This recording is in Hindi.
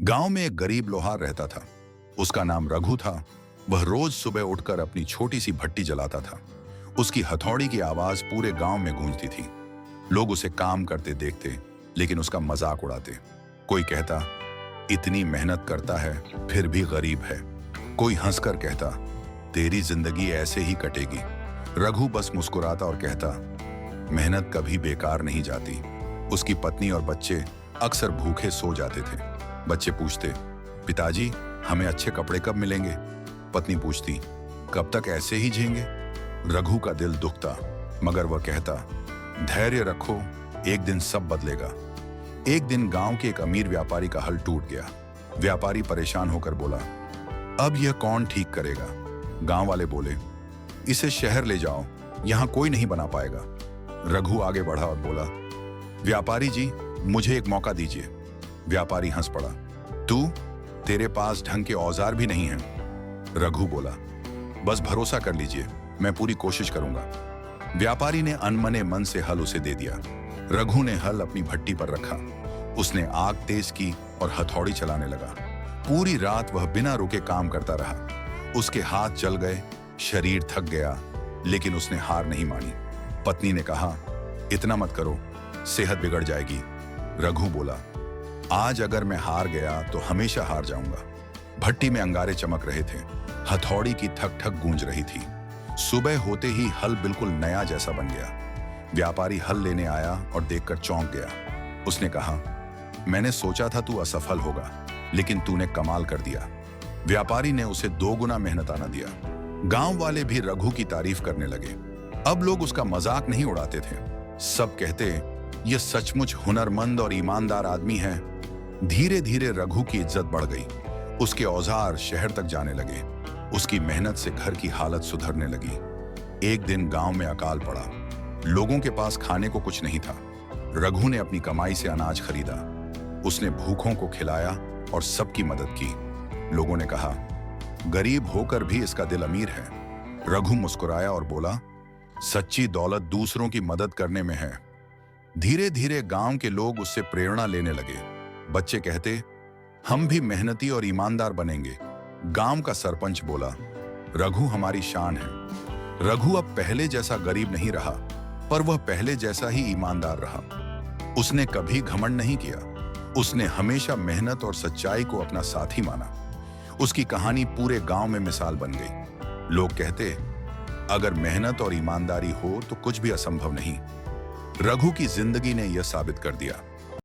गांव में एक गरीब लोहार रहता था। उसका नाम रघु था। वह रोज सुबह उठकर अपनी छोटी सी भट्टी जलाता था। उसकी हथौड़ी की आवाज पूरे गांव में गूंजती थी। लोग उसे काम करते देखते, लेकिन उसका मजाक उड़ाते। कोई कहता, इतनी मेहनत करता है फिर भी गरीब है। कोई हंसकर कहता, तेरी जिंदगी ऐसे ही कटेगी। रघु बस मुस्कुराता और कहता, मेहनत कभी बेकार नहीं जाती। उसकी पत्नी और बच्चे अक्सर भूखे सो जाते थे। बच्चे पूछते, पिताजी हमें अच्छे कपड़े कब मिलेंगे? पत्नी पूछती, कब तक ऐसे ही झेंगे? रघु का दिल दुखता, मगर वह कहता, धैर्य रखो, एक दिन सब बदलेगा। एक दिन गांव के एक अमीर व्यापारी का हल टूट गया। व्यापारी परेशान होकर बोला, अब यह कौन ठीक करेगा? गांव वाले बोले, इसे शहर ले जाओ, यहां कोई नहीं बना पाएगा। रघु आगे बढ़ा और बोला, व्यापारी जी मुझे एक मौका दीजिए। व्यापारी हंस पड़ा, तेरे पास ढंग के औजार भी नहीं हैं। रघु बोला, बस भरोसा कर लीजिए, मैं पूरी कोशिश करूंगा। व्यापारी ने अनमने मन से हल उसे दे दिया। रघु ने हल अपनी भट्टी पर रखा। उसने आग तेज की और हथौड़ी चलाने लगा। पूरी रात वह बिना रुके काम करता रहा। उसके हाथ जल गए, शरीर थक गया, लेकिन उसने हार नहीं मानी। पत्नी ने कहा, इतना मत करो, सेहत बिगड़ जाएगी। रघु बोला, आज अगर मैं हार गया तो हमेशा हार जाऊंगा। भट्टी में अंगारे चमक रहे थे। हथौड़ी की ठक ठक गूंज रही थी। सुबह होते ही हल बिल्कुल नया जैसा बन गया। व्यापारी हल लेने आया और देखकर चौंक गया। उसने कहा, मैंने सोचा था तू असफल होगा, लेकिन तूने कमाल कर दिया। व्यापारी ने उसे 2 गुना मेहनताना दिया। गांव वाले भी रघु की तारीफ करने लगे। अब लोग उसका मजाक नहीं उड़ाते थे। सब कहते, यह सचमुच हुनरमंद और ईमानदार आदमी है। धीरे धीरे रघु की इज्जत बढ़ गई। उसके औजार शहर तक जाने लगे। उसकी मेहनत से घर की हालत सुधरने लगी। एक दिन गांव में अकाल पड़ा। लोगों के पास खाने को कुछ नहीं था। रघु ने अपनी कमाई से अनाज खरीदा। उसने भूखों को खिलाया और सबकी मदद की। लोगों ने कहा, गरीब होकर भी इसका दिल अमीर है। रघु मुस्कुराया और बोला, सच्ची दौलत दूसरों की मदद करने में है। धीरे धीरे गांव के लोग उससे प्रेरणा लेने लगे। बच्चे कहते, हम भी मेहनती और ईमानदार बनेंगे। गांव का सरपंच बोला, रघु हमारी शान है। रघु अब पहले जैसा गरीब नहीं रहा, पर वह पहले जैसा ही ईमानदार रहा। उसने कभी घमंड नहीं किया। उसने हमेशा मेहनत और सच्चाई को अपना साथी माना। उसकी कहानी पूरे गांव में मिसाल बन गई। लोग कहते, अगर मेहनत और ईमानदारी हो तो कुछ भी असंभव नहीं। रघु की जिंदगी ने यह साबित कर दिया,